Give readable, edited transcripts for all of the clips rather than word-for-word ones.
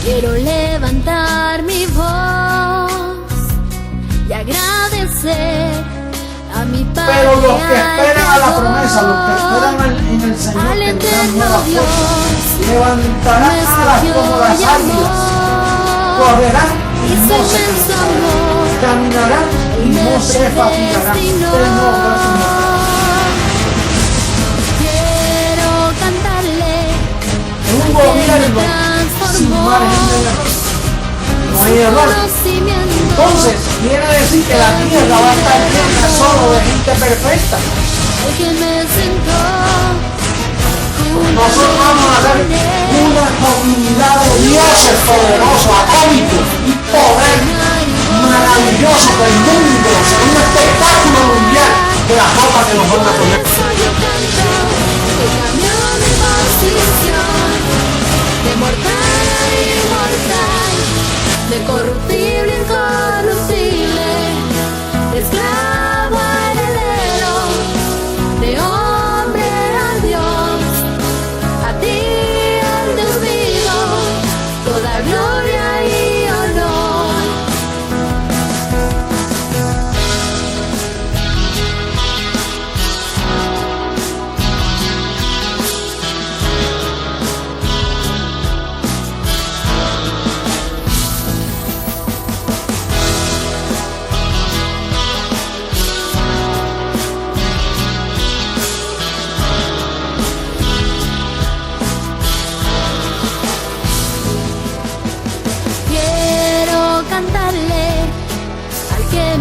Quiero levantar mi voz y agradecer a mi Padre. Pero los que esperan a la promesa, los que esperan en el Señor, tendrán nueva fuerza, levantarán alas como las águilas, correrán y no se cansarán, caminarán y no se fatigarán. Quiero cantarle un gobierno sin margen de error. No hay error. Entonces, quiere decir que la tierra va a estar llena solo de gente perfecta. Nosotros vamos a ser una comunidad de dioses poderosos, atómicos y poder maravilloso del mundo, un espectáculo mundial de la ropa que nos van a poner. De mortal a inmortal, de corruptible a incorruptible, de esclavo a heredero, de hombre a Dios, a ti al Dios vivo, toda gloria y honor.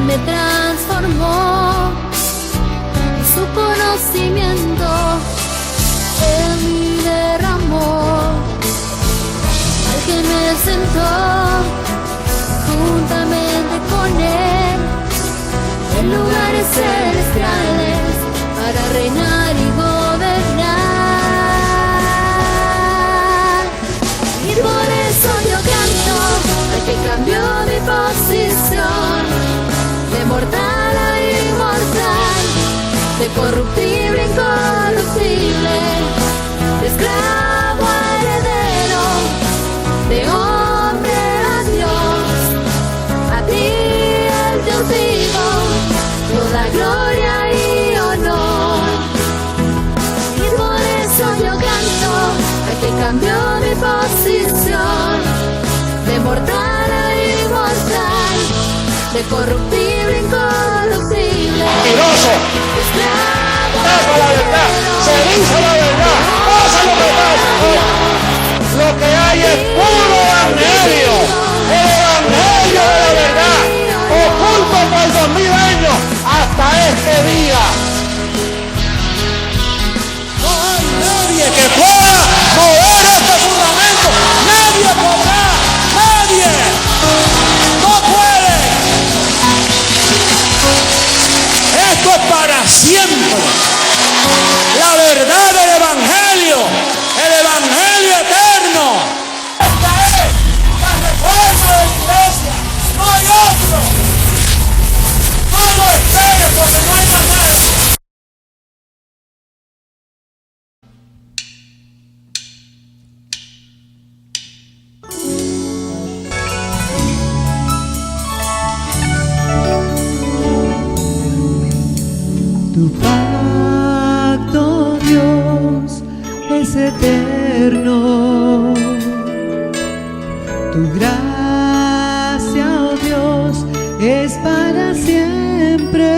Me transformó y su conocimiento en mí derramó, al que me sentó juntamente con él en lugares celestiales para reinar y gobernar. Y por eso yo canto al que cambió mi posición, de mortal a inmortal, de corruptible a incorruptible, de esclavo a heredero, de hombre a Dios, a ti el Dios vivo, toda gloria y honor. Y por eso yo canto al que cambió mi posición, de mortal a inmortal, de corruptible, incorruptible. Mentiroso. Pasa la verdad, se dice la verdad, pasa lo que pasa. Lo que hay es puro evangelio, el evangelio de la verdad, oculto por 2000 años hasta este día. No hay nadie que pueda mover este fundamento, nadie podrá, nadie. No puede. Esto es para siempre. La verdad del evangelio, el evangelio eterno. Esta es la reforma de la iglesia. No hay otro. No lo esperes porque no hay más nadie. Tu pacto, Dios, es eterno. Tu gracia, oh Dios, es para siempre.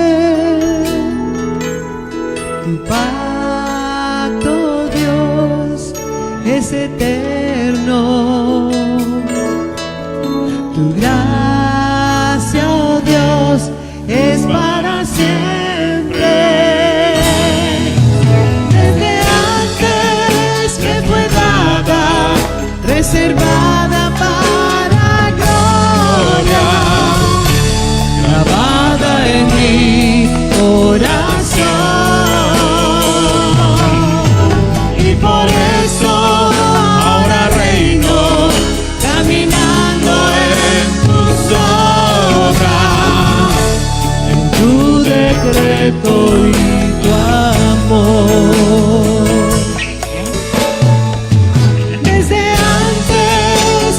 Tu pacto, Dios, es eterno. Tu gracia, oh Dios, es para siempre. Reservada para gloria, grabada en mi corazón, y por eso ahora reino, caminando en tus obras, en tu decreto y tu amor.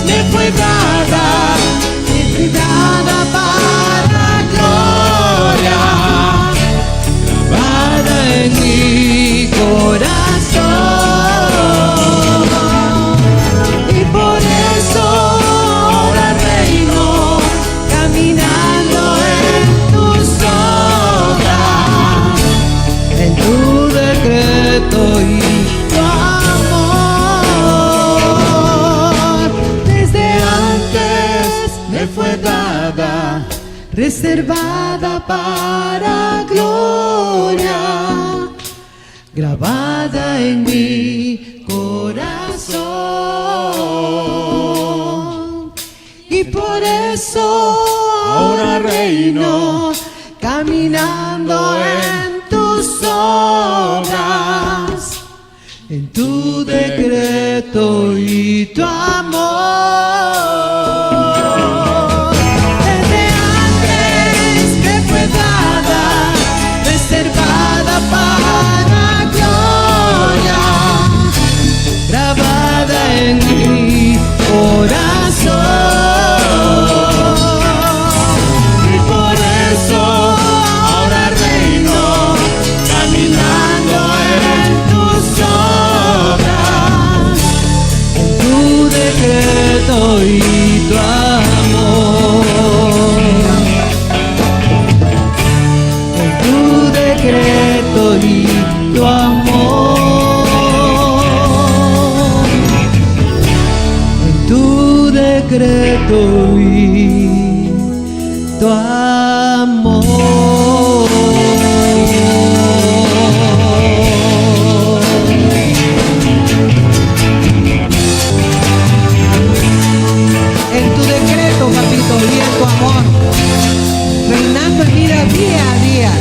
Me fue reservada para gloria, grabada en mi corazón. Y por eso ahora reino, caminando en tus obras, en tu decreto y tu amor. Desde antes que fue dada, reservada para gloria, grabada en mi corazón. Y por eso ahora reino, caminando en tus obras, en tu decreto y tu amor. En tu decreto y tu amor. En tu decreto y tu amor. En tu decreto, papito, y en tu amor, reinando en vida día a día.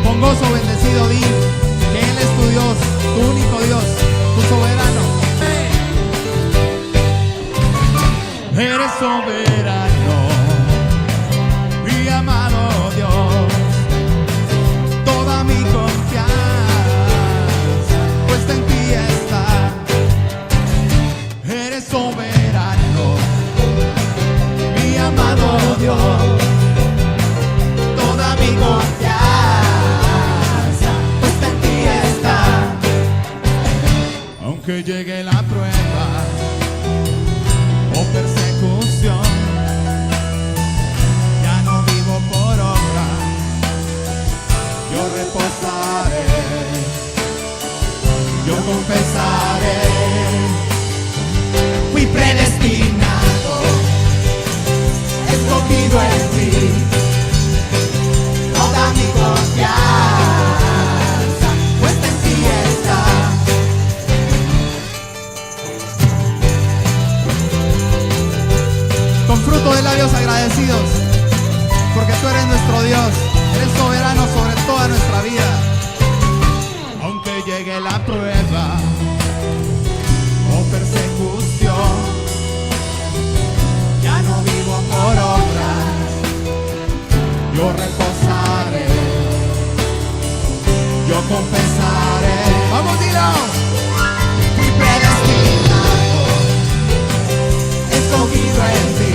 Con gozo bendecido di que Él es tu Dios, tu único Dios, tu soberano. Eres soberano, mi amado Dios. Toda mi confianza puesta en ti está. Eres soberano, mi amado Dios. Toda mi confianza puesta en ti está. Aunque llegue la prueba o persecución, ya no vivo por obra, yo reposaré, yo confesaré. Fui predestinado, escogido en ti. Toda mi confianza puesta en ti está. Con fruto de labios agradecidos, porque tú eres nuestro Dios, eres soberano sobre toda nuestra vida. Aunque llegue la prueba o persecución, ya no vivo por obras, yo reposaré, yo confesaré. Vamos, dilo. Fui predestinado, escogido en ti.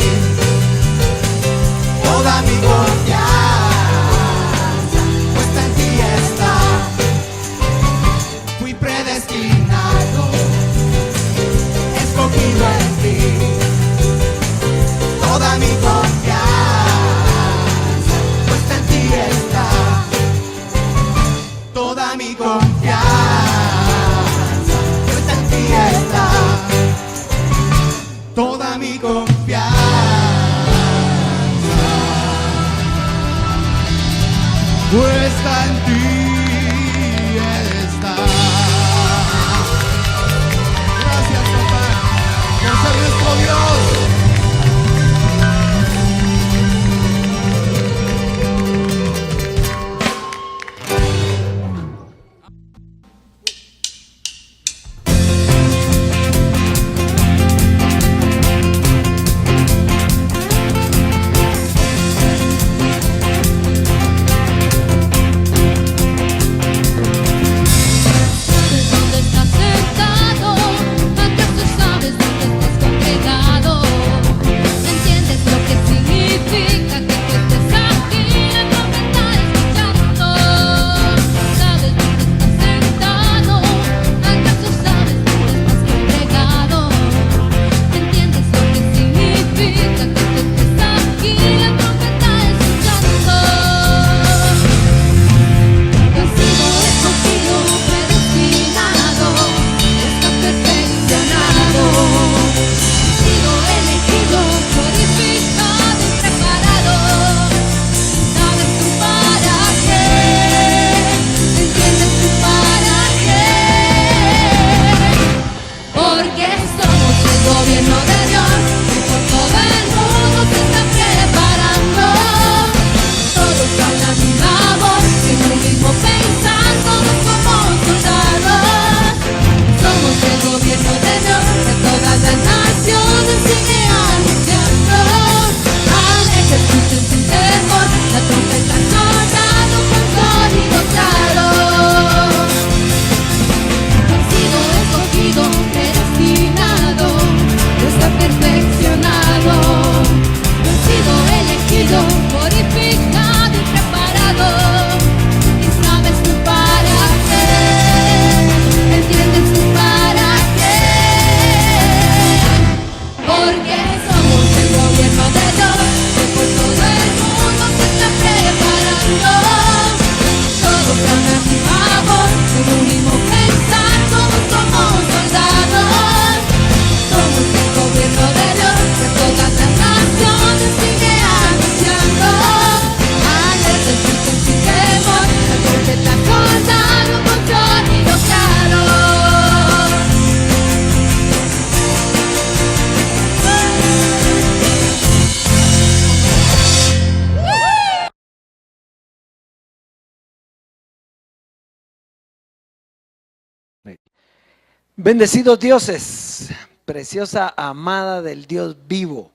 Bendecidos dioses, preciosa amada del Dios vivo,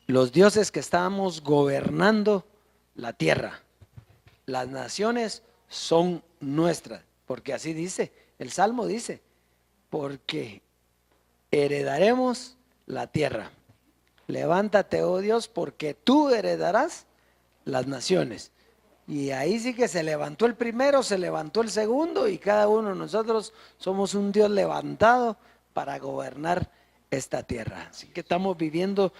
los dioses que estamos gobernando la tierra, las naciones son nuestras, porque así dice, el Salmo dice, porque heredaremos la tierra. Levántate, oh Dios, porque tú heredarás las naciones. Y ahí sí que se levantó el primero, se levantó el segundo, y cada uno de nosotros somos un Dios levantado para gobernar esta tierra. Así que estamos viviendo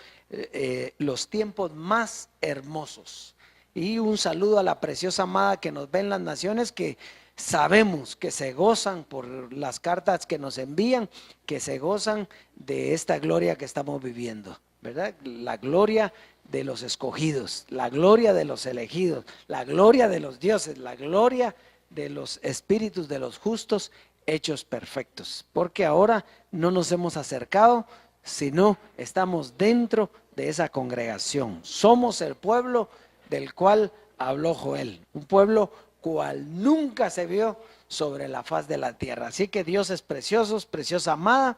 los tiempos más hermosos. Y un saludo a la preciosa amada que nos ve en las naciones, que sabemos que se gozan por las cartas que nos envían, que se gozan de esta gloria que estamos viviendo, ¿verdad? La gloria de los escogidos, la gloria de los elegidos, la gloria de los dioses, la gloria de los espíritus de los justos hechos perfectos, porque ahora no nos hemos acercado, sino estamos dentro de esa congregación. Somos el pueblo del cual habló Joel, un pueblo cual nunca se vio sobre la faz de la tierra. Así que dioses preciosos, preciosa amada,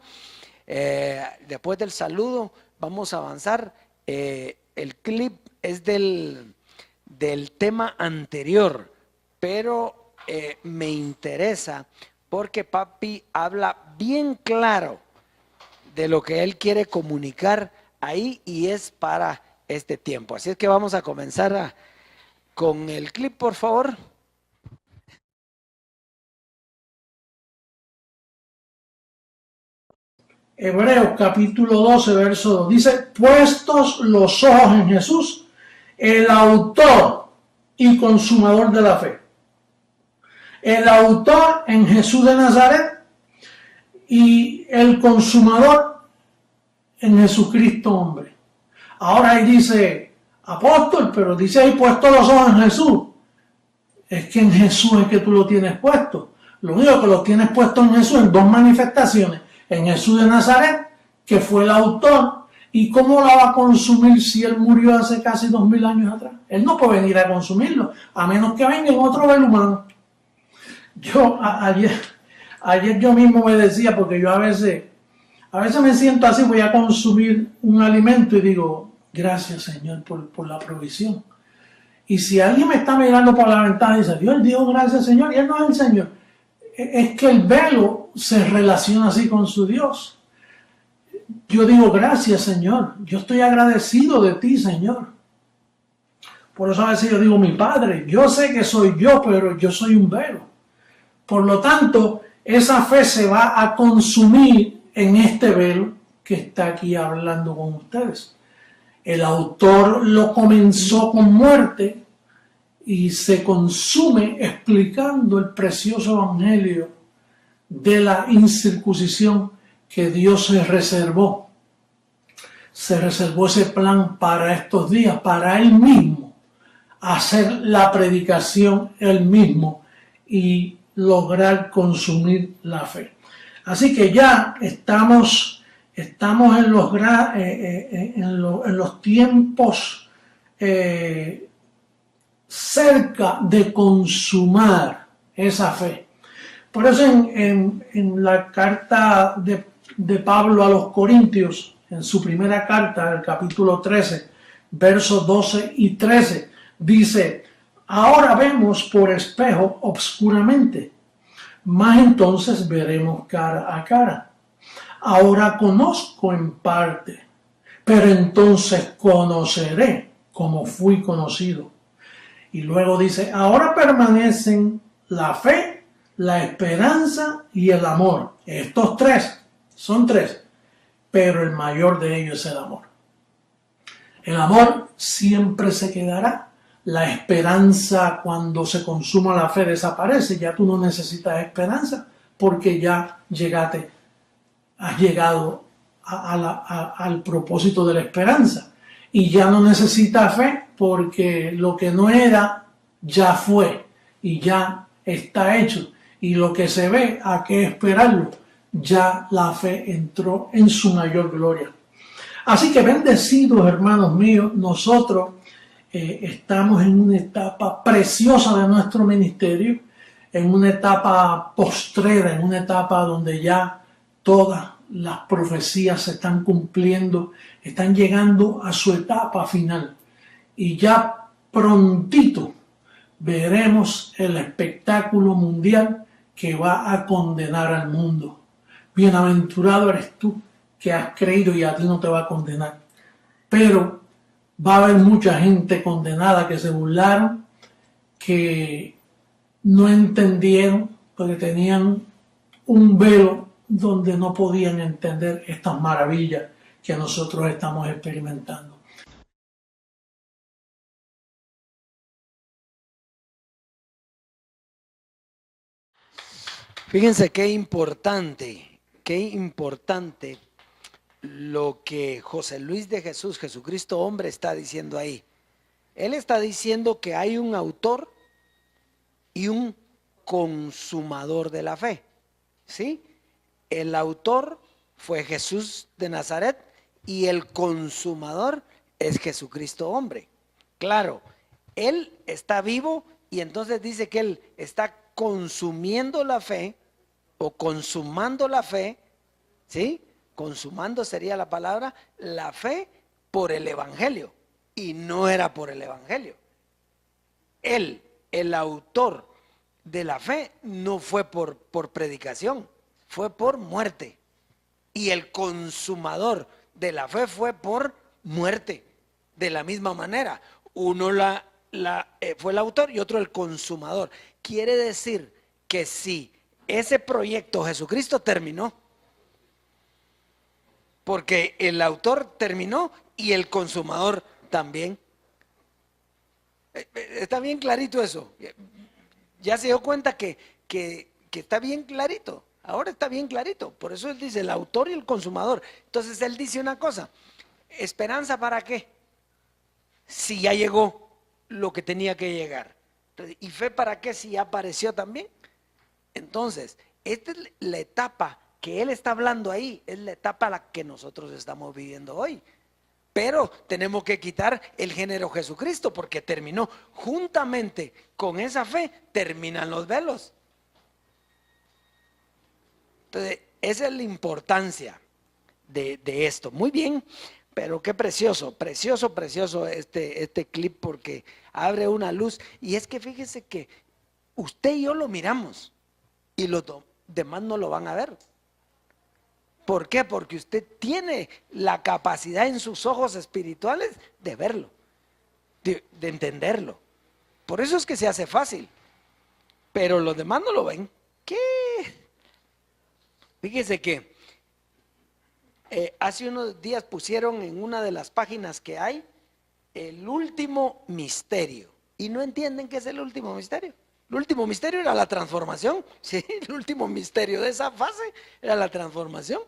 después del saludo vamos a avanzar. El clip es del tema anterior, pero me interesa porque papi habla bien claro de lo que él quiere comunicar ahí, y es para este tiempo. Así es que vamos a comenzar con el clip, por favor. Hebreos capítulo 12, verso 2. Dice, puestos los ojos en Jesús, el autor y consumador de la fe. El autor en Jesús de Nazaret y el consumador en Jesucristo hombre. Ahora ahí dice apóstol, pero dice ahí puestos los ojos en Jesús. Es que en Jesús es que tú lo tienes puesto. Lo único que lo tienes puesto en Jesús en dos manifestaciones. En Jesús de Nazaret, que fue el autor, y cómo la va a consumir si él murió hace casi 2000 años atrás. Él no puede venir a consumirlo, a menos que venga en otro ver humano. Yo ayer yo mismo me decía, porque yo a veces me siento así, voy a consumir un alimento y digo, gracias Señor por la provisión. Y si alguien me está mirando por la ventana y dice, Dios dijo gracias Señor, y él no es el Señor, es que el velo se relaciona así con su Dios. Yo digo, gracias Señor, yo estoy agradecido de ti Señor. Por eso a veces yo digo, mi Padre, yo sé que soy yo, pero yo soy un velo. Por lo tanto, esa fe se va a consumir en este velo que está aquí hablando con ustedes. El autor lo comenzó con muerte y se consume explicando el precioso evangelio de la incircuncisión que Dios se reservó. Se reservó ese plan para estos días, para Él mismo, hacer la predicación Él mismo y lograr consumir la fe. Así que ya estamos en los tiempos cerca de consumar esa fe. Por eso en la carta de Pablo a los Corintios, en su primera carta, el capítulo 13, versos 12 y 13, dice, ahora vemos por espejo obscuramente, mas entonces veremos cara a cara. Ahora conozco en parte, pero entonces conoceré como fui conocido. Y luego dice, ahora permanecen la fe, la esperanza y el amor. Estos tres, son tres, pero el mayor de ellos es el amor. El amor siempre se quedará. La esperanza, cuando se consuma la fe, desaparece. Ya tú no necesitas esperanza porque ya has llegado al propósito de la esperanza. Y ya no necesitas fe porque lo que no era ya fue y ya está hecho. Y lo que se ve, ¿a qué esperarlo? Ya la fe entró en su mayor gloria. Así que bendecidos, hermanos míos, nosotros estamos en una etapa preciosa de nuestro ministerio. en una etapa postrera, en una etapa donde ya todas las profecías se están cumpliendo, están llegando a su etapa final. Y ya prontito veremos el espectáculo mundial que va a condenar al mundo. Bienaventurado eres tú que has creído y a ti no te va a condenar. Pero va a haber mucha gente condenada que se burlaron, que no entendieron, porque tenían un velo donde no podían entender estas maravillas que nosotros estamos experimentando. Fíjense qué importante lo que José Luis de Jesús, Jesucristo hombre, está diciendo ahí. Él está diciendo que hay un autor y un consumador de la fe, ¿sí? El autor fue Jesús de Nazaret y el consumador es Jesucristo hombre. Claro, él está vivo y entonces dice que él está consumiendo la fe o consumando la fe, ¿sí? Consumando sería la palabra, la fe por el evangelio, y no era por el evangelio. Él, el autor de la fe, no fue por predicación, fue por muerte, y el consumador de la fe fue por muerte. De la misma manera, uno fue el autor y otro el consumador. Quiere decir que si ese proyecto Jesucristo terminó, porque el autor terminó y el consumador también. Está bien clarito eso. Ya se dio cuenta que está bien clarito. Ahora está bien clarito. Por eso él dice el autor y el consumador. Entonces él dice una cosa: ¿esperanza para qué? Si ya llegó lo que tenía que llegar. ¿Y fe para qué si ya apareció también? Entonces, esta es la etapa que él está hablando ahí, es la etapa a la que nosotros estamos viviendo hoy. Pero tenemos que quitar el género Jesucristo, porque terminó. Juntamente con esa fe terminan los velos. Entonces, esa es la importancia de esto. Muy bien, pero qué precioso, precioso, precioso este clip, porque abre una luz. Y es que fíjese que usted y yo lo miramos y los demás no lo van a ver. ¿Por qué? Porque usted tiene la capacidad en sus ojos espirituales de verlo, de entenderlo. Por eso es que se hace fácil. Pero los demás no lo ven. ¿Qué? Fíjese que hace unos días pusieron en una de las páginas que hay el último misterio. Y no entienden qué es el último misterio. El último misterio era la transformación. Sí, el último misterio de esa fase era la transformación.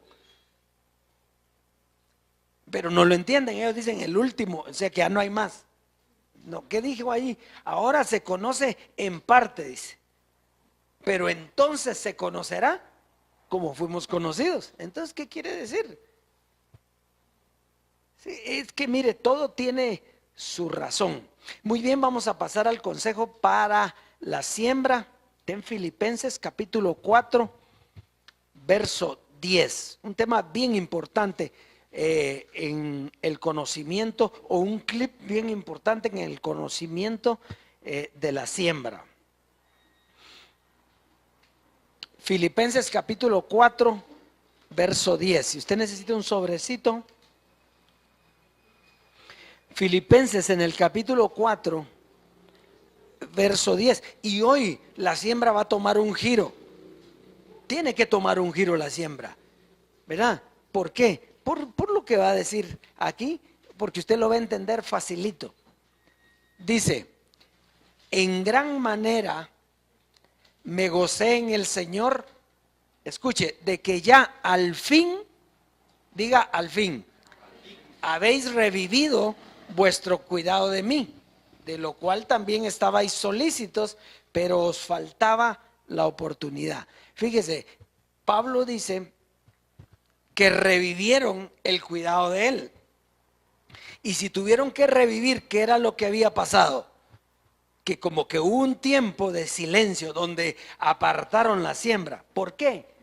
Pero no lo entienden. Ellos dicen el último, o sea que ya no hay más. No, ¿qué dijo ahí? Ahora se conoce en parte, dice. Pero entonces se conocerá como fuimos conocidos. Entonces, ¿qué quiere decir? Sí, es que mire, todo tiene su razón. Muy bien, vamos a pasar al consejo para la siembra. En Filipenses capítulo 4, verso 10. Un tema bien importante en el conocimiento, o un clip bien importante en el conocimiento de la siembra. Filipenses capítulo 4, verso 10. Si usted necesita un sobrecito, Filipenses en el capítulo 4, verso 10. Y hoy la siembra va a tomar un giro. Tiene que tomar un giro la siembra, ¿verdad? ¿Por qué? Por lo que va a decir aquí, porque usted lo va a entender facilito. Dice: en gran manera me gocé en el Señor, escuche, de que ya al fin, diga al fin, habéis revivido vuestro cuidado de mí, de lo cual también estabais solícitos, pero os faltaba la oportunidad. Fíjese, Pablo dice que revivieron el cuidado de él. Y si tuvieron que revivir, ¿qué era lo que había pasado? que como que hubo un tiempo de silencio donde apartaron la siembra. ¿Por qué?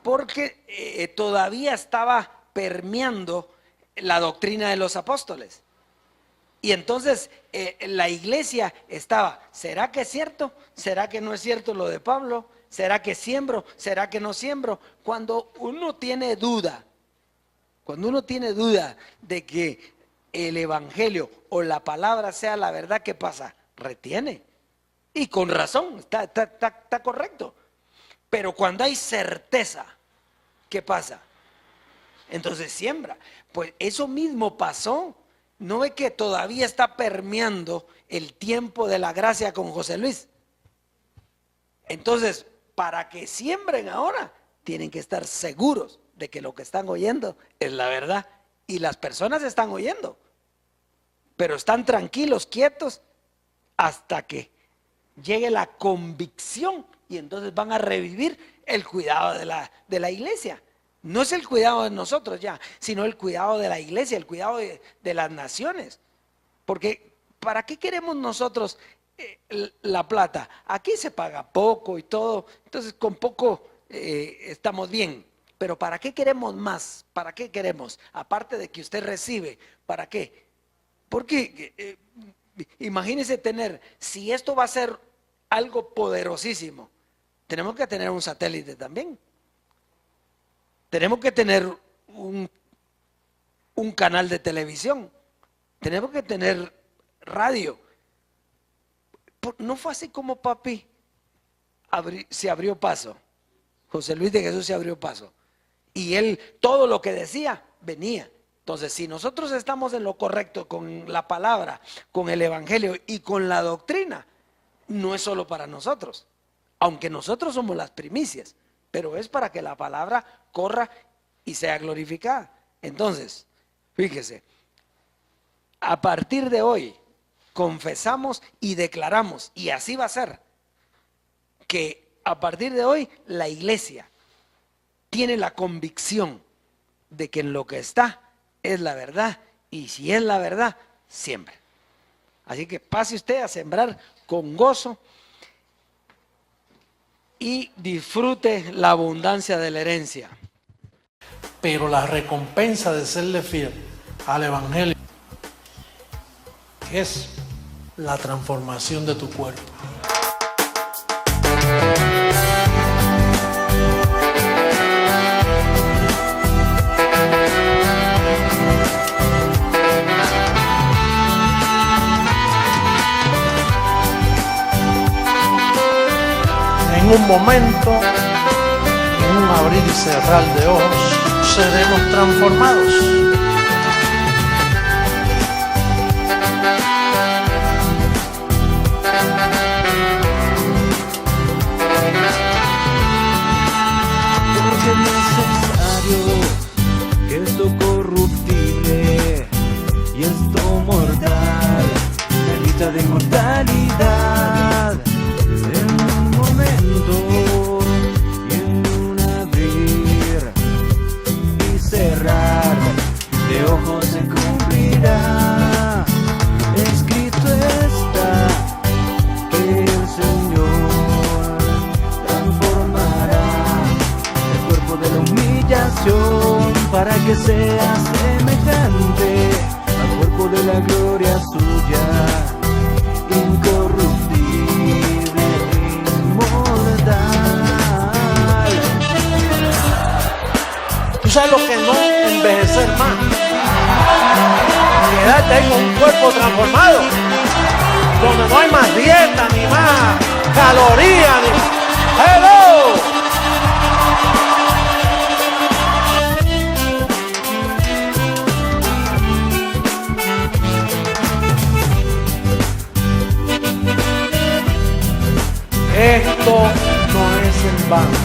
Porque todavía estaba permeando la doctrina de los apóstoles. Y entonces la iglesia estaba, ¿será que es cierto? ¿Será que no es cierto lo de Pablo? ¿Será que siembro? ¿Será que no siembro? Cuando uno tiene duda de que el evangelio o la palabra sea la verdad, ¿qué pasa? Retiene. Y con razón, está correcto. Pero cuando hay certeza, ¿qué pasa? Entonces siembra. Pues eso mismo pasó. ¿No ve que todavía está permeando el tiempo de la gracia con José Luis? Entonces, para que siembren ahora, tienen que estar seguros de que lo que están oyendo es la verdad. Y las personas están oyendo, pero están tranquilos, quietos, hasta que llegue la convicción y entonces van a revivir el cuidado de la iglesia. No es el cuidado de nosotros ya, sino el cuidado de la iglesia, el cuidado de las naciones. Porque ¿para qué queremos nosotros la plata? Aquí se paga poco y todo, entonces con poco estamos bien. Pero ¿para qué queremos más? ¿Para qué queremos? Aparte de que usted recibe, ¿para qué? Porque imagínese tener, si esto va a ser algo poderosísimo, tenemos que tener un satélite también. Tenemos que tener un canal de televisión. Tenemos que tener radio. No fue así como papi se abrió paso. José Luis de Jesús se abrió paso. Y él, todo lo que decía, venía. Entonces, si nosotros estamos en lo correcto con la palabra, con el evangelio y con la doctrina, no es solo para nosotros. Aunque nosotros somos las primicias, pero es para que la palabra corra y sea glorificada. Entonces, fíjese, a partir de hoy confesamos y declaramos, y así va a ser, que a partir de hoy la iglesia tiene la convicción de que en lo que está es la verdad, y si es la verdad, siempre. Así que pase usted a sembrar con gozo y disfrute la abundancia de la herencia. Pero la recompensa de serle fiel al evangelio es la transformación de tu cuerpo. En un momento, en un abrir y cerrar de ojos, seremos transformados. Porque es necesario que esto corruptible y esto mortal, salita de mortalidad, en un momento y en un abrir y cerrar de ojos se cumplirá. Escrito está que el Señor transformará el cuerpo de la humillación para que sea semejante al cuerpo de la gloria suya, incorruptible e inmortal. ¿Tú sabes lo que no envejecer más? Mi edad tengo un cuerpo transformado, donde no hay más dieta, ni más calorías, ni... ¡Hello! Esto no es en vano.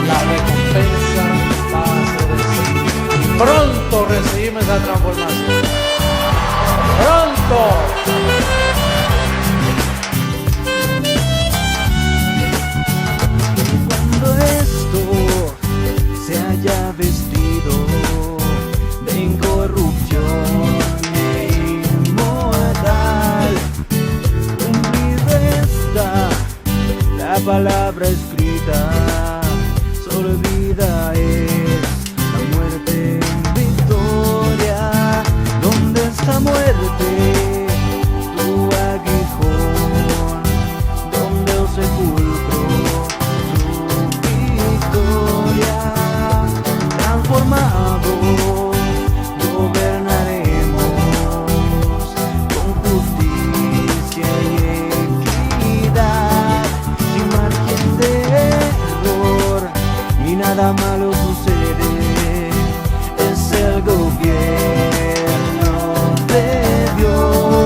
La recompensa va a ser así. Y pronto recibimos esa transformación. ¡Pronto! Cuando esto se haya vestido de incorrupción e inmortal, un transformados, gobernaremos con justicia y equidad, sin margen de error, y nada malo sucede, es el gobierno de Dios.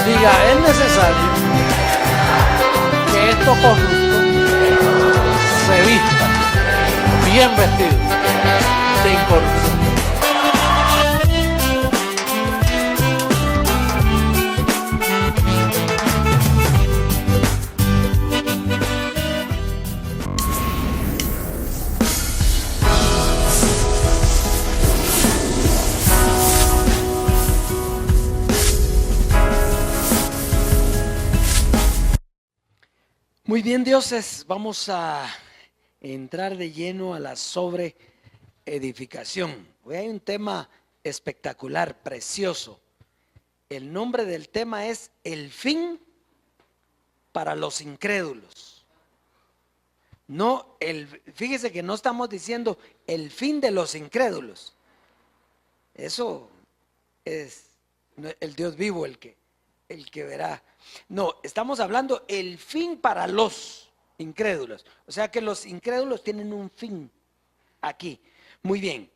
Diga, es necesario que estos corruptos se vistan bien vestidos de incorrupción. Muy bien, dioses, vamos a entrar de lleno a la sobreedificación. Hoy hay un tema espectacular, precioso. El nombre del tema es el fin para los incrédulos. No, fíjese que no estamos diciendo el fin de los incrédulos. Eso es el Dios vivo el que verá. No, estamos hablando el fin para los incrédulos. O sea que los incrédulos tienen un fin aquí. Muy bien.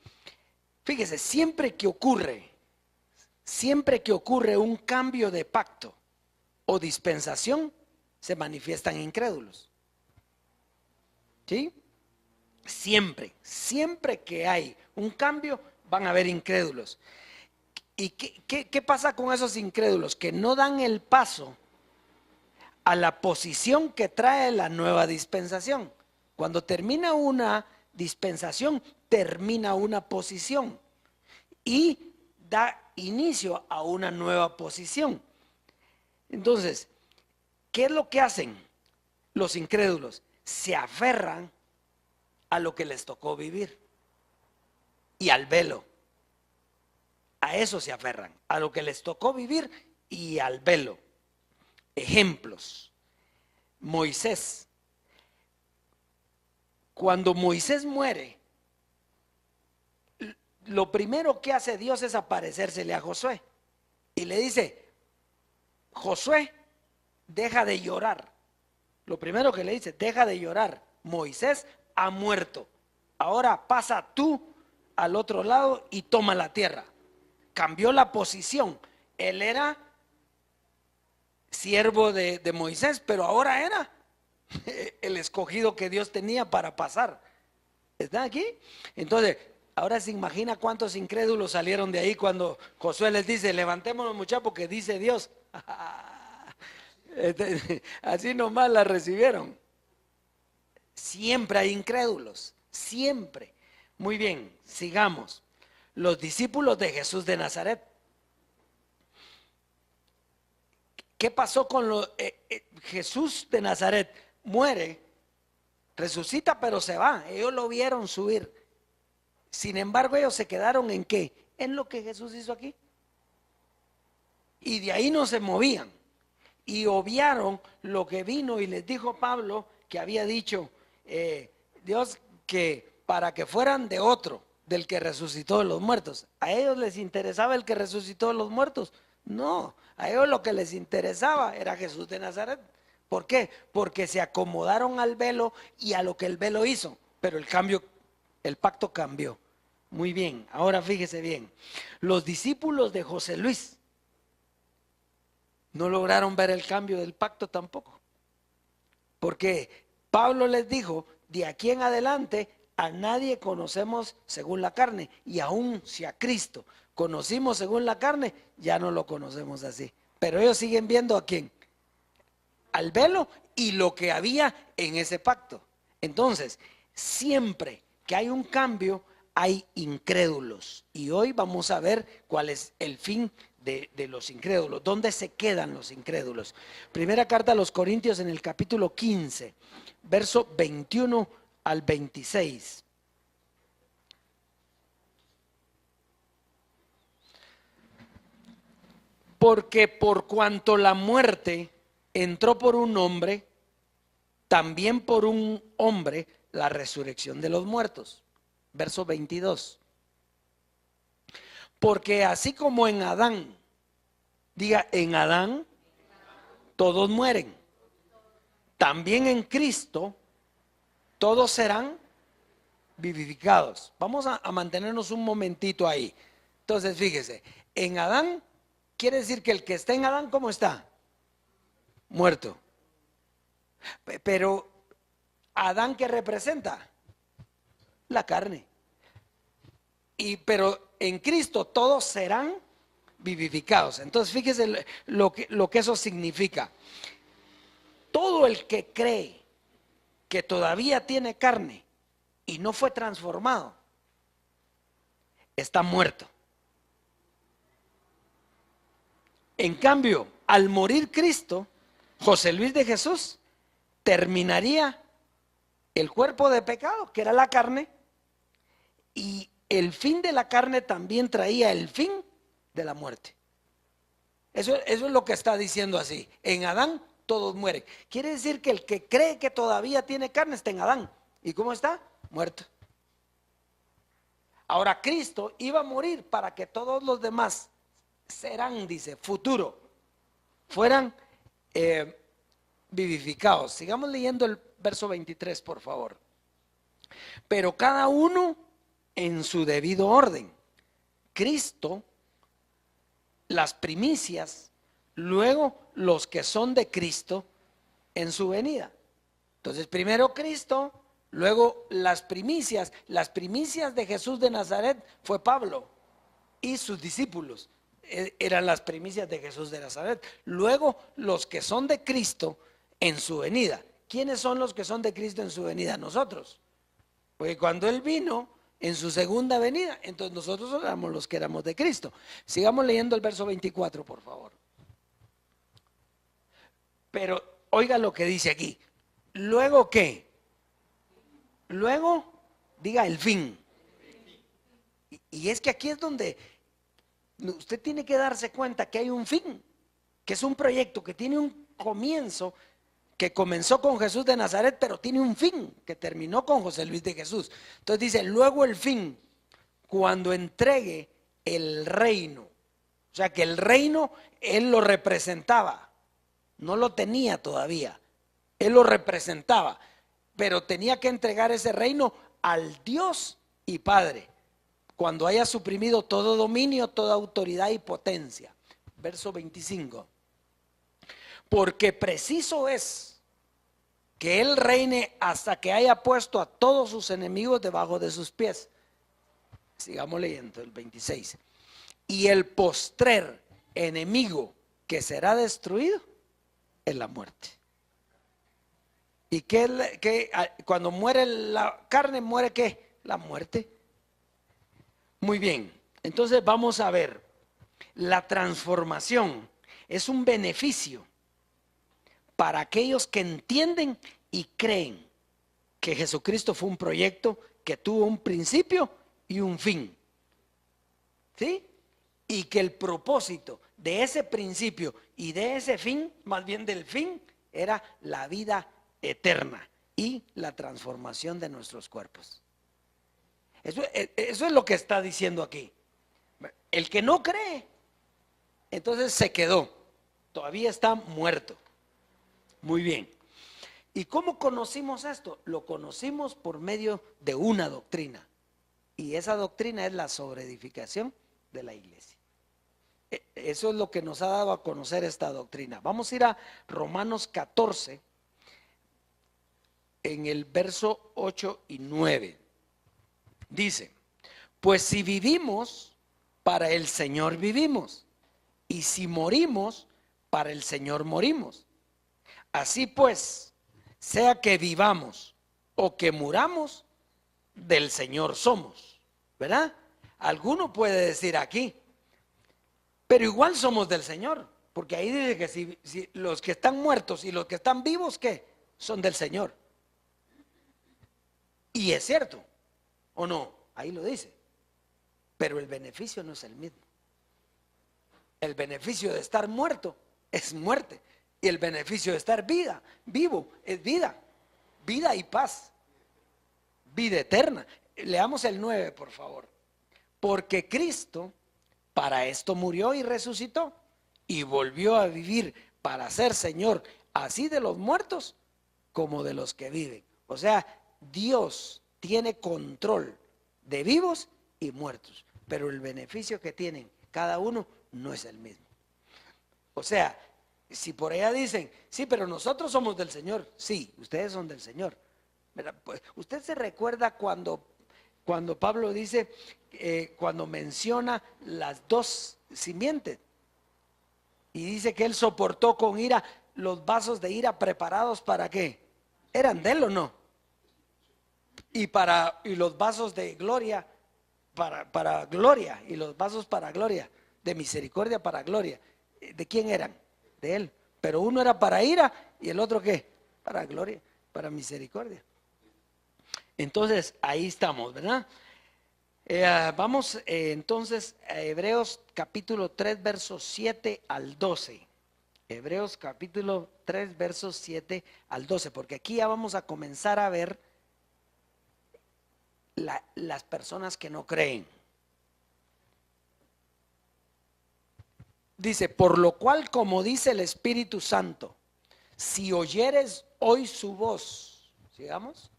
Fíjese, siempre que ocurre un cambio de pacto o dispensación, se manifiestan incrédulos. ¿Sí? Siempre que hay un cambio, van a haber incrédulos. ¿Y qué pasa con esos incrédulos? Que no dan el paso a la posición que trae la nueva dispensación. Cuando termina una dispensación, termina una posición y da inicio a una nueva posición. Entonces, ¿qué es lo que hacen los incrédulos? Se aferran a lo que les tocó vivir y al velo. A eso se aferran, a lo que les tocó vivir y al velo. Ejemplos. Moisés. Cuando Moisés muere, lo primero que hace Dios es aparecérsele a Josué y le dice: Josué, deja de llorar. Lo primero que le dice: deja de llorar. Moisés ha muerto. Ahora pasa tú al otro lado y toma la tierra. Cambió la posición. Él era siervo de Moisés, pero ahora era el escogido que Dios tenía para pasar. ¿Está aquí? Entonces, ahora se imagina cuántos incrédulos salieron de ahí cuando Josué les dice: levantémonos, muchachos, porque dice Dios. Así nomás la recibieron. Siempre hay incrédulos, siempre. Muy bien, sigamos. Los discípulos de Jesús de Nazaret. ¿Qué pasó con Jesús de Nazaret? Muere, resucita, pero se va. Ellos lo vieron subir. Sin embargo, ellos se quedaron ¿en qué? En lo que Jesús hizo aquí. Y de ahí no se movían. Y obviaron lo que vino y les dijo Pablo, que había dicho Dios, que para que fueran de otro, del que resucitó de los muertos. ¿A ellos les interesaba el que resucitó de los muertos? No, a ellos lo que les interesaba era Jesús de Nazaret. ¿Por qué? Porque se acomodaron al velo y a lo que el velo hizo. Pero el pacto cambió. Muy bien, ahora fíjese bien. Los discípulos de José Luis no lograron ver el cambio del pacto tampoco. Porque Pablo les dijo: de aquí en adelante a nadie conocemos según la carne, y aún si a Cristo conocimos según la carne, ya no lo conocemos así. Pero ellos siguen viendo ¿a quién? Al velo y lo que había en ese pacto. Entonces, siempre que hay un cambio, hay incrédulos. Y hoy vamos a ver cuál es el fin de los incrédulos. ¿Dónde se quedan los incrédulos? Primera carta a los Corintios, en el capítulo 15, verso 21 al 26. Porque por cuanto la muerte entró por un hombre, también por un hombre la resurrección de los muertos. Verso 22. Porque así como en Adán, diga, en Adán todos mueren, también en Cristo todos serán vivificados. Vamos a mantenernos un momentito ahí. Entonces, fíjese, en Adán quiere decir que el que está en Adán, ¿cómo está? Muerto. Pero Adán, ¿qué representa? La carne. Pero en Cristo todos serán vivificados. Entonces, fíjese lo que eso significa. Todo el que cree que todavía tiene carne y no fue transformado, está muerto. En cambio, al morir Cristo, José Luis de Jesús terminaría el cuerpo de pecado, que era la carne, y el fin de la carne también traía el fin de la muerte. Eso es lo que está diciendo así. En Adán todos mueren. Quiere decir que el que cree que todavía tiene carne está en Adán. ¿Y cómo está? Muerto. Ahora Cristo iba a morir para que todos los demás serán, dice, futuro, fueran vivificados. Sigamos leyendo el verso 23, por favor. Pero cada uno en su debido orden. Cristo, las primicias, luego los que son de Cristo en su venida. Entonces, primero Cristo, luego las primicias. Las primicias de Jesús de Nazaret fue Pablo y sus discípulos. Eran las primicias de Jesús de Nazaret. Luego los que son de Cristo en su venida. ¿Quiénes son los que son de Cristo en su venida? Nosotros. Porque cuando Él vino en su segunda venida, entonces nosotros éramos los que éramos de Cristo. Sigamos leyendo el verso 24, por favor. Pero oiga lo que dice aquí. ¿Luego qué? Luego, diga el fin. Y es que aquí es donde usted tiene que darse cuenta que hay un fin, que es un proyecto que tiene un comienzo, que comenzó con Jesús de Nazaret, pero tiene un fin, que terminó con José Luis de Jesús. Entonces dice, luego el fin, cuando entregue el reino. O sea que el reino, Él lo representaba, no lo tenía todavía, Él lo representaba, pero tenía que entregar ese reino al Dios y Padre, cuando haya suprimido todo dominio, toda autoridad y potencia. Verso 25. Porque preciso es que Él reine hasta que haya puesto a todos sus enemigos debajo de sus pies. Sigamos leyendo el 26. Y el postrer enemigo que será destruido es la muerte. ¿Y cuando muere la carne, muere qué? La muerte. Muy bien, entonces vamos a ver, la transformación es un beneficio para aquellos que entienden y creen que Jesucristo fue un proyecto que tuvo un principio y un fin, ¿sí? Y que el propósito de ese principio y de ese fin, más bien del fin, era la vida eterna y la transformación de nuestros cuerpos. Eso es lo que está diciendo aquí. El que no cree, entonces se quedó, todavía está muerto. Muy bien. ¿Y cómo conocimos esto? Lo conocimos por medio de una doctrina. Y esa doctrina es la sobreedificación de la iglesia. Eso es lo que nos ha dado a conocer esta doctrina. Vamos a ir a Romanos 14, en el verso 8 y 9. Dice, pues si vivimos, para el Señor vivimos, y si morimos, para el Señor morimos. Así pues, sea que vivamos o que muramos, del Señor somos, ¿verdad? Alguno puede decir aquí, pero igual somos del Señor, porque ahí dice que si los que están muertos y los que están vivos, ¿qué? Son del Señor. Y es cierto, ¿o no? Ahí lo dice. Pero el beneficio no es el mismo. El beneficio de estar muerto es muerte. Y el beneficio de estar vivo, es vida. Vida y paz. Vida eterna. Leamos el 9, por favor. Porque Cristo para esto murió y resucitó y volvió a vivir para ser Señor, así de los muertos como de los que viven. O sea, Dios tiene control de vivos y muertos, pero el beneficio que tienen cada uno no es el mismo. O sea, si por allá dicen, sí, pero nosotros somos del Señor. Sí, ustedes son del Señor. Pues, usted se recuerda cuando Pablo dice, cuando menciona las dos simientes, y dice que él soportó con ira los vasos de ira preparados para qué, eran de él o no, y los vasos de gloria para gloria, y los vasos para gloria, de misericordia para gloria, ¿de quién eran? De él. Pero uno era para ira y el otro qué, para gloria, para misericordia. Entonces ahí estamos, ¿verdad? Vamos entonces a Hebreos capítulo 3 versos 7 al 12. Hebreos capítulo 3 versos 7 al 12, porque aquí ya vamos a comenzar a ver las personas que no creen. Dice, por lo cual, como dice el Espíritu Santo, si oyeres hoy su voz, sigamos,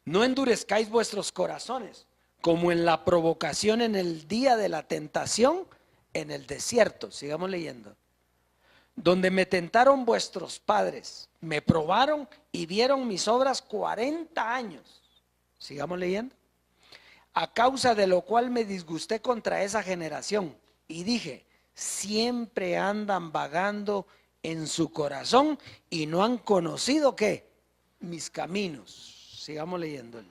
no endurezcáis vuestros corazones, como en la provocación en el día de la tentación en el desierto, sigamos leyendo, donde me tentaron vuestros padres, me probaron y vieron mis obras 40 años, sigamos leyendo, a causa de lo cual me disgusté contra esa generación y dije, siempre andan vagando en su corazón y no han conocido ¿qué? Mis caminos. Sigamos leyendo.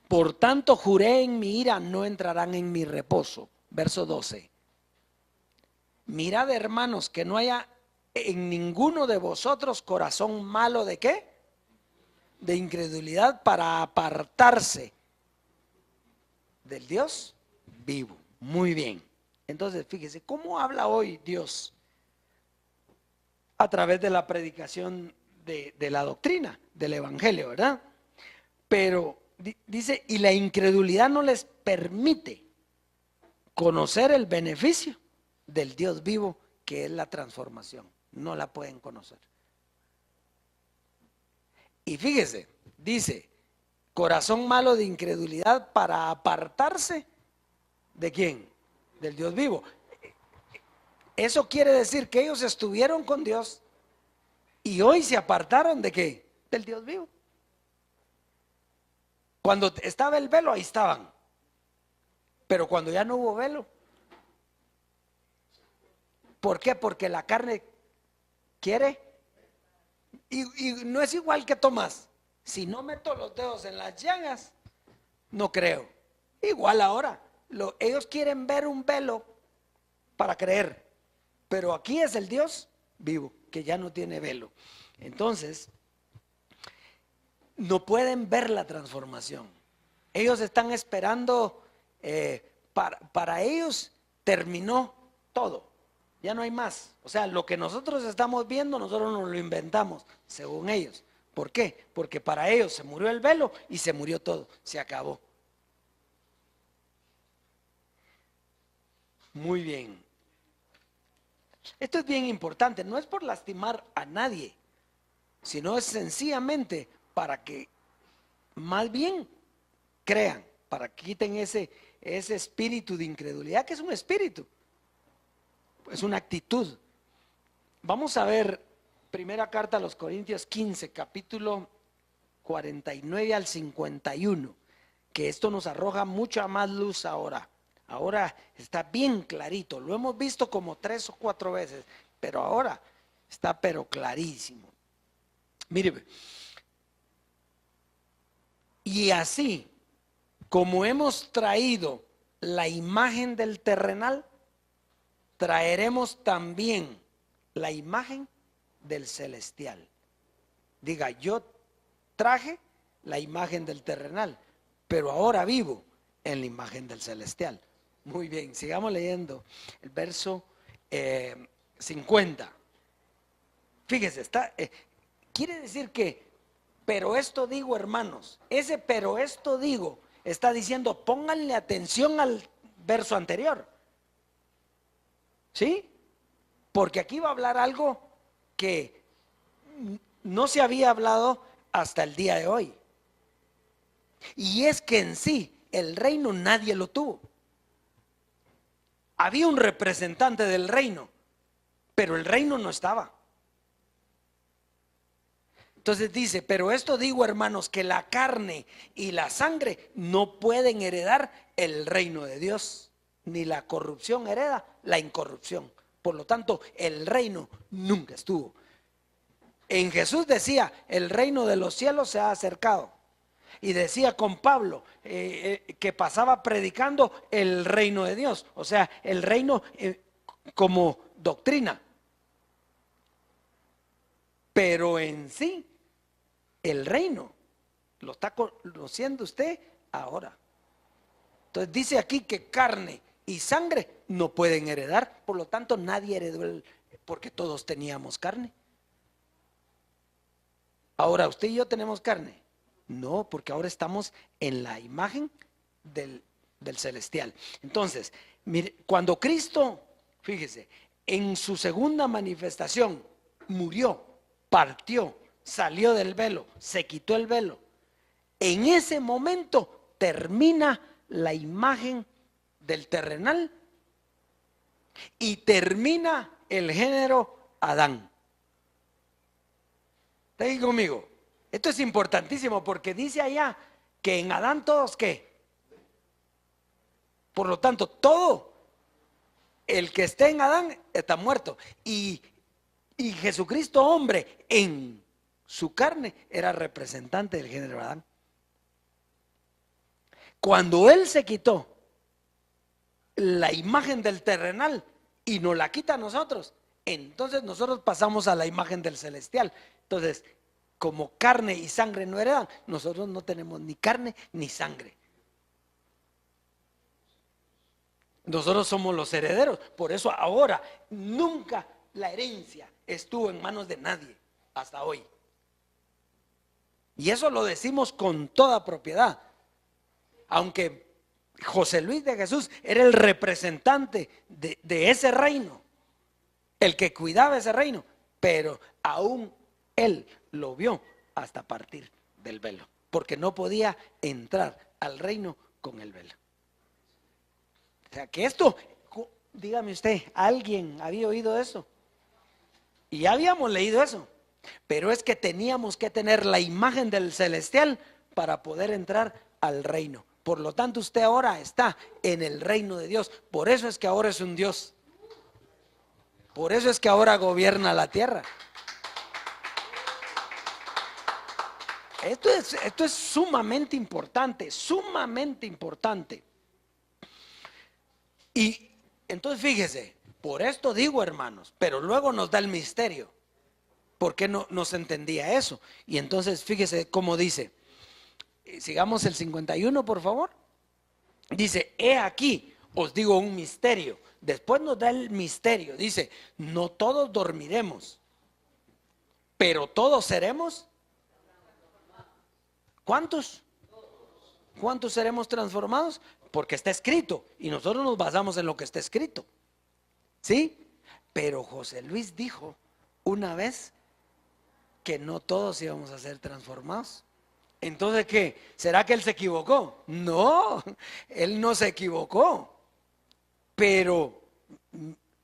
Por tanto juré en mi ira, no entrarán en mi reposo. Verso 12. Mirad, hermanos, que no haya en ninguno de vosotros corazón malo de ¿qué? De incredulidad para apartarse del Dios vivo. Muy bien. Entonces, fíjese, ¿cómo habla hoy Dios? A través de la predicación de la doctrina, del evangelio, ¿verdad? Pero dice, y la incredulidad no les permite conocer el beneficio del Dios vivo, que es la transformación. No la pueden conocer. Y fíjese, dice, corazón malo de incredulidad para apartarse ¿de quién? Del Dios vivo. Eso quiere decir que ellos estuvieron con Dios y hoy se apartaron ¿de qué? Del Dios vivo. Cuando estaba el velo, ahí estaban. Pero cuando ya no hubo velo, ¿por qué? Porque la carne quiere. Y no es igual que Tomás. Si no meto los dedos en las llagas, no creo. Igual ahora. Ellos quieren ver un velo para creer. Pero aquí es el Dios vivo, que ya no tiene velo. Entonces, no pueden ver la transformación. Ellos están esperando, para ellos terminó todo. Ya no hay más. O sea, lo que nosotros estamos viendo, nosotros nos lo inventamos, según ellos. ¿Por qué? Porque para ellos se murió el velo y se murió todo. Se acabó. Muy bien. Esto es bien importante. No es por lastimar a nadie, sino es sencillamente para que más bien crean, para que quiten ese espíritu de incredulidad, que es un espíritu, es una actitud. Vamos a ver primera carta a los Corintios 15, capítulo 49 al 51, que esto nos arroja mucha más luz ahora. Ahora está bien clarito, lo hemos visto como 3 o 4 veces, pero ahora está pero clarísimo. Mire, y así como hemos traído la imagen del terrenal, traeremos también la imagen del celestial. Diga, yo traje la imagen del terrenal, pero ahora vivo en la imagen del celestial. Muy bien, sigamos leyendo el verso 50. Fíjese, quiere decir que, pero esto digo, hermanos, ese pero esto digo está diciendo, pónganle atención al verso anterior. ¿Sí? Porque aquí va a hablar algo que no se había hablado hasta el día de hoy. Y es que en sí, el reino nadie lo tuvo. Había un representante del reino, pero el reino no estaba. Entonces dice, pero esto digo, hermanos, que la carne y la sangre no pueden heredar el reino de Dios, ni la corrupción hereda la incorrupción. Por lo tanto, el reino nunca estuvo. En Jesús decía, el reino de los cielos se ha acercado. Y decía con Pablo que pasaba predicando el reino de Dios, o sea, el reino como doctrina. Pero en sí, el reino lo está conociendo usted ahora. Entonces dice aquí que carne y sangre no pueden heredar, por lo tanto nadie heredó porque todos teníamos carne. Ahora, ¿usted y yo tenemos carne? No, porque ahora estamos en la imagen del celestial. Entonces, mire, cuando Cristo, fíjese, en su segunda manifestación murió, partió, salió del velo, se quitó el velo. En ese momento termina la imagen del terrenal y termina el género Adán. ¿Está ahí conmigo? Esto es importantísimo porque dice allá que en Adán todos ¿qué? Por lo tanto, todo el que esté en Adán está muerto. Y Jesucristo, hombre, en su carne era representante del género Adán. Cuando Él se quitó la imagen del terrenal y nos la quita a nosotros, entonces nosotros pasamos a la imagen del celestial. Entonces, como carne y sangre no heredan, nosotros no tenemos ni carne ni sangre. Nosotros somos los herederos. Por eso ahora nunca la herencia estuvo en manos de nadie hasta hoy. Y eso lo decimos con toda propiedad. Aunque José Luis de Jesús era el representante de ese reino, el que cuidaba ese reino, pero aún él lo vio hasta partir del velo, porque no podía entrar al reino con el velo. O sea que esto, dígame usted, ¿alguien había oído eso? Y ya habíamos leído eso, pero es que teníamos que tener la imagen del celestial para poder entrar al reino. Por lo tanto, usted ahora está en el reino de Dios. Por eso es que ahora es un Dios. Por eso es que ahora gobierna la tierra. Esto es sumamente importante, sumamente importante. Y entonces fíjese, por esto digo, hermanos, pero luego nos da el misterio. ¿Por qué no se entendía eso? Y entonces fíjese cómo dice. Sigamos el 51, por favor. Dice, he aquí, os digo un misterio. Después nos da el misterio. Dice, no todos dormiremos, pero todos seremos. ¿Cuántos? ¿Cuántos seremos transformados? Porque está escrito y nosotros nos basamos en lo que está escrito. ¿Sí? Pero José Luis dijo una vez que no todos íbamos a ser transformados. Entonces, ¿qué? ¿Será que él se equivocó? No, él no se equivocó. Pero,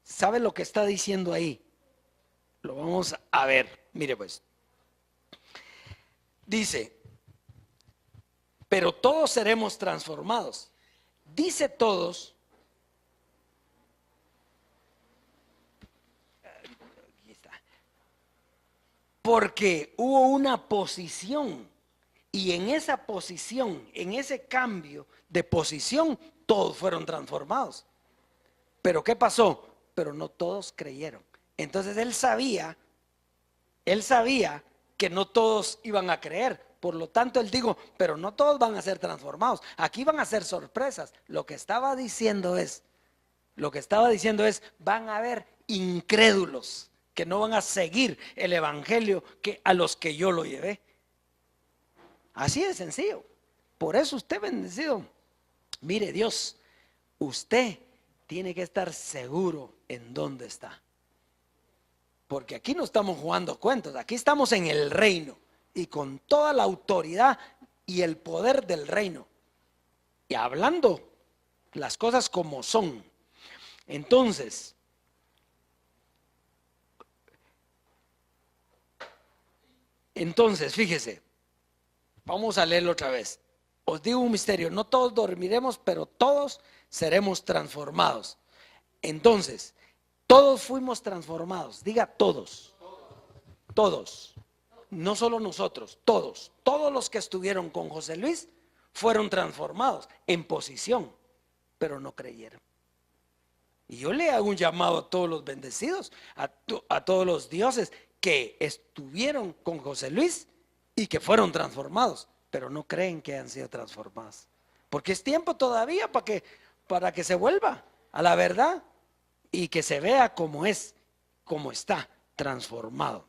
¿sabe lo que está diciendo ahí? Lo vamos a ver. Mire pues. Dice, pero todos seremos transformados. Dice todos. Aquí está. Porque hubo una posición. Y en esa posición, en ese cambio de posición, todos fueron transformados. Pero ¿qué pasó? Pero no todos creyeron. Entonces él sabía que no todos iban a creer, Por lo tanto, él dijo, pero no todos van a ser transformados. Aquí van a ser sorpresas. Lo que estaba diciendo es, van a haber incrédulos que no van a seguir el evangelio a los que yo lo llevé. Así de sencillo. Por eso usted bendecido. Mire, Dios, usted tiene que estar seguro en dónde está. Porque aquí no estamos jugando cuentos, aquí estamos en el reino y con toda la autoridad y el poder del reino. Y hablando las cosas como son. Entonces, fíjese, vamos a leerlo otra vez. Os digo un misterio, no todos dormiremos, pero todos seremos transformados. Entonces, todos fuimos transformados, diga todos, no solo nosotros, todos los que estuvieron con José Luis fueron transformados en posición, pero no creyeron. Y yo le hago un llamado a todos los bendecidos, a todos los dioses que estuvieron con José Luis y que fueron transformados, pero no creen que han sido transformados. Porque es tiempo todavía para que se vuelva a la verdad y que se vea como es, como está transformado.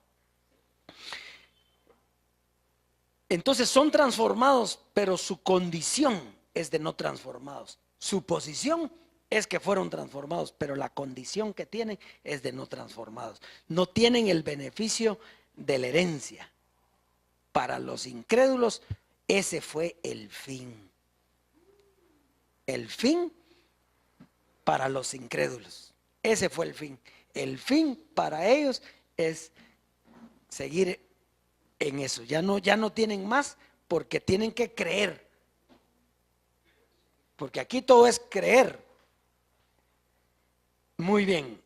Entonces son transformados, pero su condición es de no transformados. Su posición es que fueron transformados, pero la condición que tienen es de no transformados. No tienen el beneficio de la herencia. Para los incrédulos, ese fue el fin. El fin para los incrédulos. Ese fue el fin. El fin para ellos es seguir en eso. Ya no tienen más porque tienen que creer. Porque aquí todo es creer. Muy bien.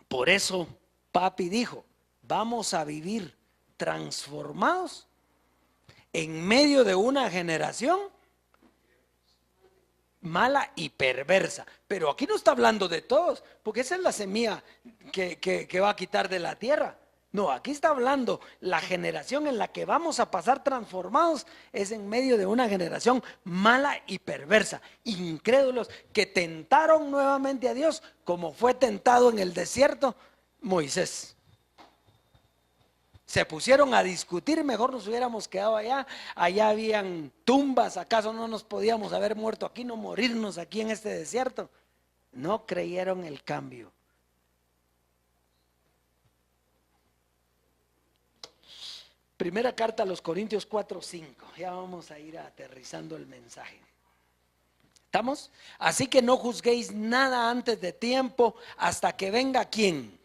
Por eso papi dijo, vamos a vivir transformados en medio de una generación mala y perversa. Pero aquí no está hablando de todos, porque esa es la semilla que va a quitar de la tierra. No, aquí está hablando la generación en la que vamos a pasar transformados es en medio de una generación mala y perversa, incrédulos que tentaron nuevamente a Dios como fue tentado en el desierto Moisés. Se pusieron a discutir, mejor nos hubiéramos quedado allá habían tumbas, ¿acaso no nos podíamos haber muerto aquí, no morirnos aquí en este desierto? No creyeron el cambio. Primera carta a los Corintios 4:5. Ya vamos a ir aterrizando el mensaje. ¿Estamos? Así que no juzguéis nada antes de tiempo hasta que venga ¿quién?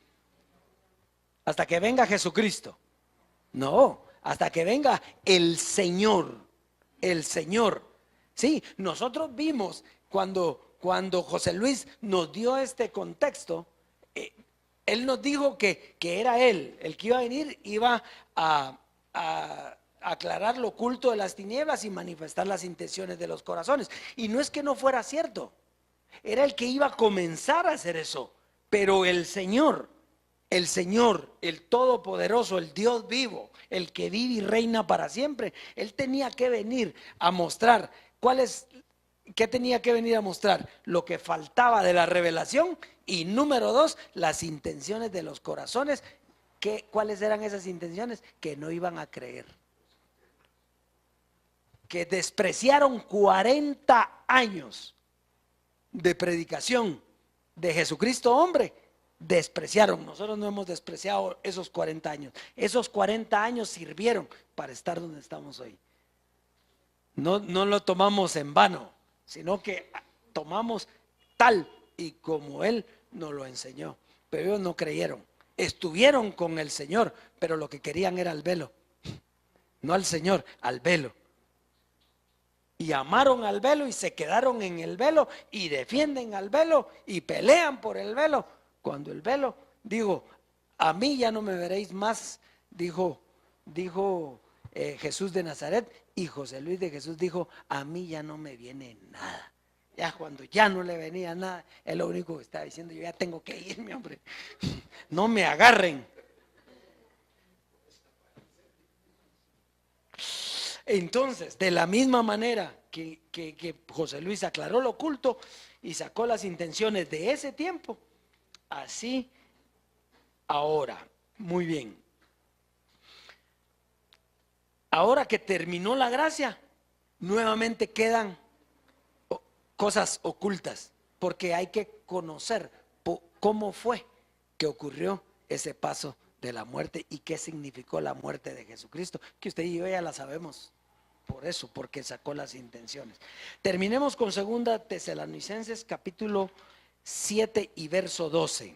Hasta que venga Jesucristo. No, hasta que venga el Señor. El Señor. Sí, nosotros vimos cuando José Luis nos dio este contexto, él nos dijo que era él, el que iba a venir, iba a aclarar lo oculto de las tinieblas y manifestar las intenciones de los corazones. Y no es que no fuera cierto, era el que iba a comenzar a hacer eso. Pero el Señor, el Todopoderoso, el Dios vivo, el que vive y reina para siempre, Él tenía que venir a mostrar ¿qué tenía que venir a mostrar? Lo que faltaba de la revelación y número 2, las intenciones de los corazones. ¿Cuáles eran esas intenciones? Que no iban a creer. Que despreciaron 40 años de predicación de Jesucristo hombre. Despreciaron. Nosotros no hemos despreciado esos 40 años. Esos 40 años sirvieron para estar donde estamos hoy. No lo tomamos en vano, sino que tomamos tal y como Él nos lo enseñó. Pero ellos no creyeron. Estuvieron con el Señor, pero lo que querían era el velo. No al Señor, al velo. Y amaron al velo y se quedaron en el velo y defienden al velo y pelean por el velo. Cuando el velo, a mí ya no me veréis más, dijo Jesús de Nazaret, y José Luis de Jesús dijo, a mí ya no me viene nada. Ya cuando ya no le venía nada, él lo único que estaba diciendo, yo ya tengo que irme, hombre. No me agarren. Entonces, de la misma manera que José Luis aclaró lo oculto y sacó las intenciones de ese tiempo, así ahora. Muy bien. Ahora que terminó la gracia, nuevamente quedan cosas ocultas, porque hay que conocer cómo fue que ocurrió ese paso de la muerte y qué significó la muerte de Jesucristo, que usted y yo ya la sabemos. Por eso, porque sacó las intenciones. Terminemos con 2 Tesalonicenses capítulo 7 y verso 12.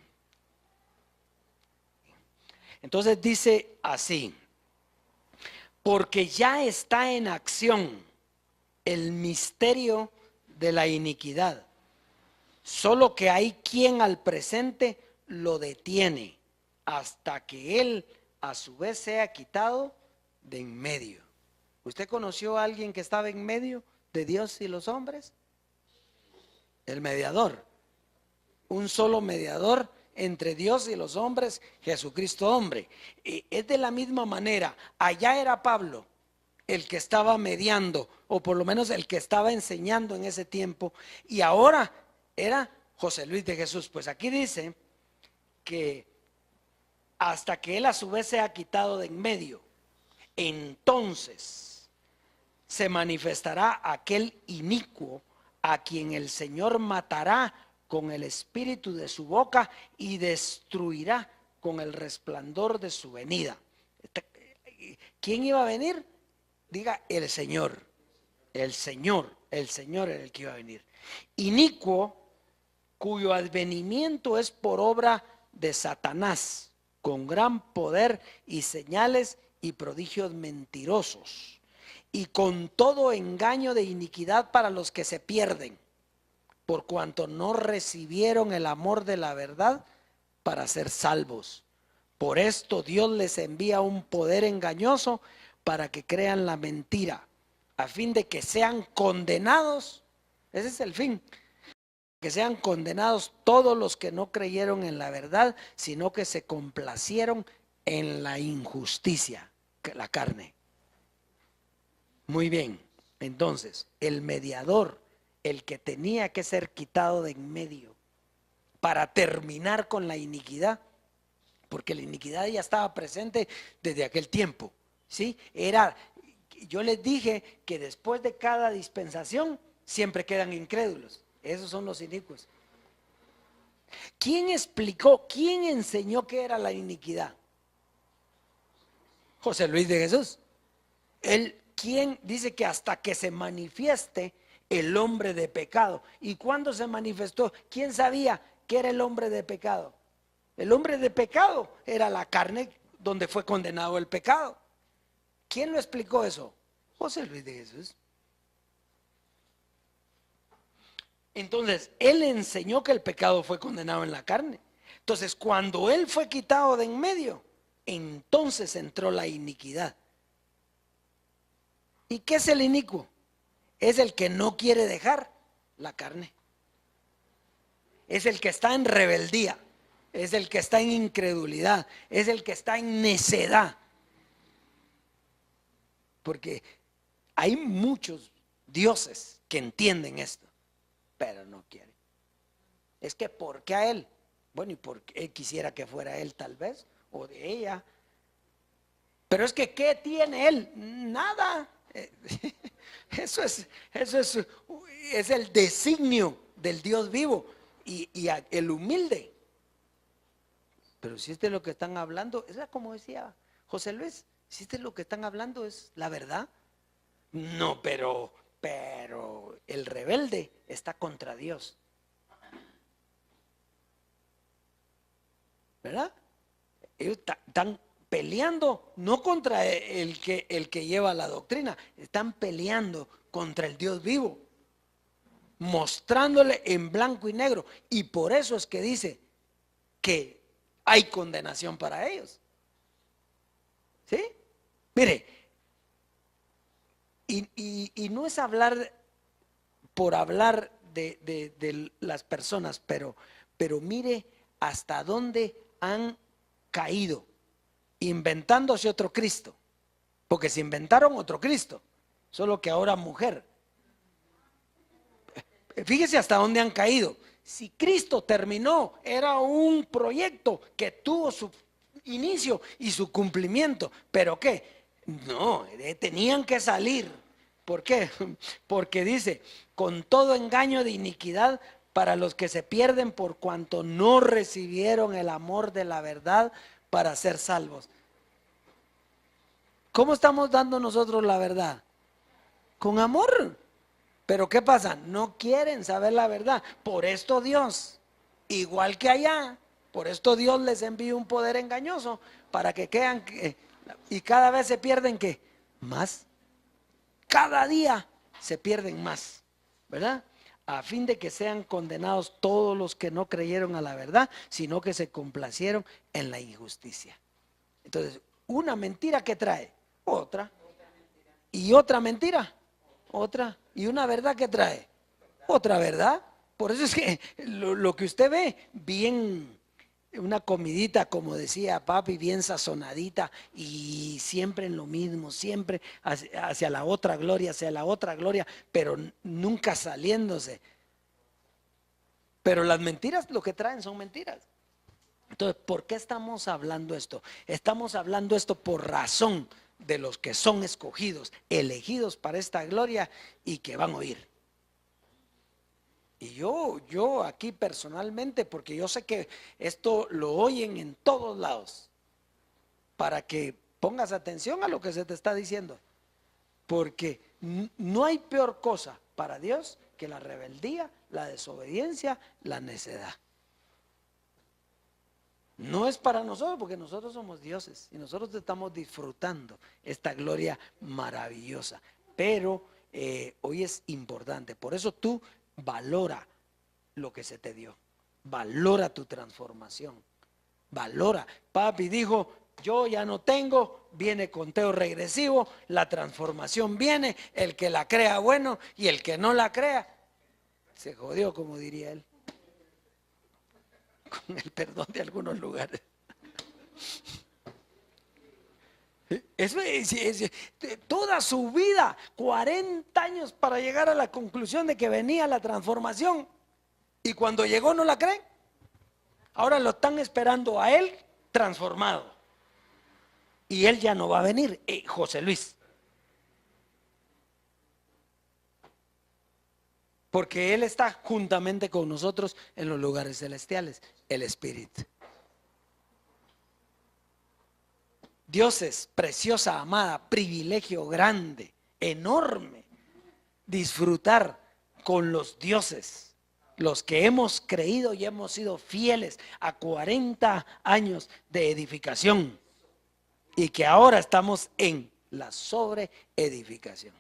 Entonces dice así: porque ya está en acción el misterio de la iniquidad, solo que hay quien al presente lo detiene hasta que él a su vez sea quitado de en medio. ¿Usted conoció a alguien que estaba en medio de Dios y los hombres? El mediador, un solo mediador entre Dios y los hombres, Jesucristo hombre. Es de la misma manera, allá era Pablo el que estaba mediando, o por lo menos el que estaba enseñando en ese tiempo, y ahora era José Luis de Jesús. Pues aquí dice que hasta que él a su vez sea quitado de en medio, entonces se manifestará aquel inicuo a quien el Señor matará con el espíritu de su boca y destruirá con el resplandor de su venida. ¿Quién iba a venir? Diga el Señor. El Señor era el que iba a venir. Inicuo, cuyo advenimiento es por obra de Satanás, con gran poder y señales y prodigios mentirosos, y con todo engaño de iniquidad para los que se pierden, por cuanto no recibieron el amor de la verdad para ser salvos. Por esto Dios les envía un poder engañoso para que crean la mentira, a fin de que sean condenados. Ese es el fin. Que sean condenados todos los que no creyeron en la verdad, sino que se complacieron en la injusticia, la carne. Muy bien, entonces, el mediador, el que tenía que ser quitado de en medio para terminar con la iniquidad, porque la iniquidad ya estaba presente desde aquel tiempo, ¿sí? Yo les dije que después de cada dispensación siempre quedan incrédulos. Esos son los inicuos. ¿Quién explicó, quién enseñó qué era la iniquidad? José Luis de Jesús. ¿Quién dice que hasta que se manifieste el hombre de pecado? ¿Y cuándo se manifestó? ¿Quién sabía qué era el hombre de pecado? El hombre de pecado era la carne donde fue condenado el pecado. ¿Quién lo explicó eso? José Luis de Jesús. Entonces, él enseñó que el pecado fue condenado en la carne. Entonces, cuando él fue quitado de en medio, entonces entró la iniquidad. ¿Y qué es el inicuo? Es el que no quiere dejar la carne. Es el que está en rebeldía. Es el que está en incredulidad. Es el que está en necedad. Porque hay muchos dioses que entienden esto, pero no quieren. Es que ¿por qué a él? Bueno, y porque él quisiera que fuera él tal vez, o de ella. Pero es que ¿qué tiene él? Nada. Eso es el designio del Dios vivo y el humilde. Pero si este es lo que están hablando, es como decía José Luis, si este es lo que están hablando es la verdad. No, pero el rebelde está contra Dios. ¿Verdad? Ellos están peleando no contra el que lleva la doctrina, están peleando contra el Dios vivo, mostrándole en blanco y negro. Y por eso es que dice que hay condenación para ellos. ¿Sí? Mire, y no es hablar por hablar de las personas, pero mire hasta dónde han caído, inventándose otro Cristo. porque se inventaron otro Cristo, solo que ahora mujer. Fíjese hasta dónde han caído. Si Cristo terminó, era un proyecto que tuvo su inicio y su cumplimiento. ¿Pero qué? No, tenían que salir. ¿Por qué? Porque dice, con todo engaño de iniquidad para los que se pierden por cuanto no recibieron el amor de la verdad para ser salvos. ¿Cómo estamos dando nosotros la verdad? Con amor. Pero ¿qué pasa? No quieren saber la verdad. Por esto Dios, igual que allá, por esto Dios les envía un poder engañoso para que quedan y cada vez se pierden ¿qué? Más. Cada día se pierden más, ¿verdad? A fin de que sean condenados todos los que no creyeron a la verdad, sino que se complacieron en la injusticia. Entonces, una mentira que trae, otra. Y otra mentira, otra. Y una verdad que trae, otra verdad. Por eso es que lo que usted ve, bien, una comidita, como decía papi, bien sazonadita y siempre en lo mismo, siempre hacia la otra gloria, pero nunca saliéndose. Pero las mentiras lo que traen son mentiras. Entonces, ¿por qué estamos hablando esto? Estamos hablando esto por razón de los que son escogidos, elegidos para esta gloria y que van a oír. Y yo aquí personalmente, porque yo sé que esto lo oyen en todos lados, para que pongas atención a lo que se te está diciendo, porque no hay peor cosa para Dios que la rebeldía, la desobediencia, la necedad. No es para nosotros, porque nosotros somos dioses y nosotros estamos disfrutando esta gloria maravillosa. Pero hoy es importante, por eso tú valora lo que se te dio, valora tu transformación, valora. Papi dijo, yo ya no tengo, viene conteo regresivo, la transformación viene, el que la crea bueno y el que no la crea, se jodió, como diría él. Con el perdón de algunos lugares. Toda su vida, 40 años para llegar a la conclusión de que venía la transformación. Y cuando llegó no la creen. Ahora lo están esperando a él transformado. Y él ya no va a venir, José Luis. Porque Él está juntamente con nosotros en los lugares celestiales, el Espíritu. Dioses, preciosa, amada, privilegio grande, enorme, disfrutar con los dioses, los que hemos creído y hemos sido fieles a 40 años de edificación y que ahora estamos en la sobreedificación.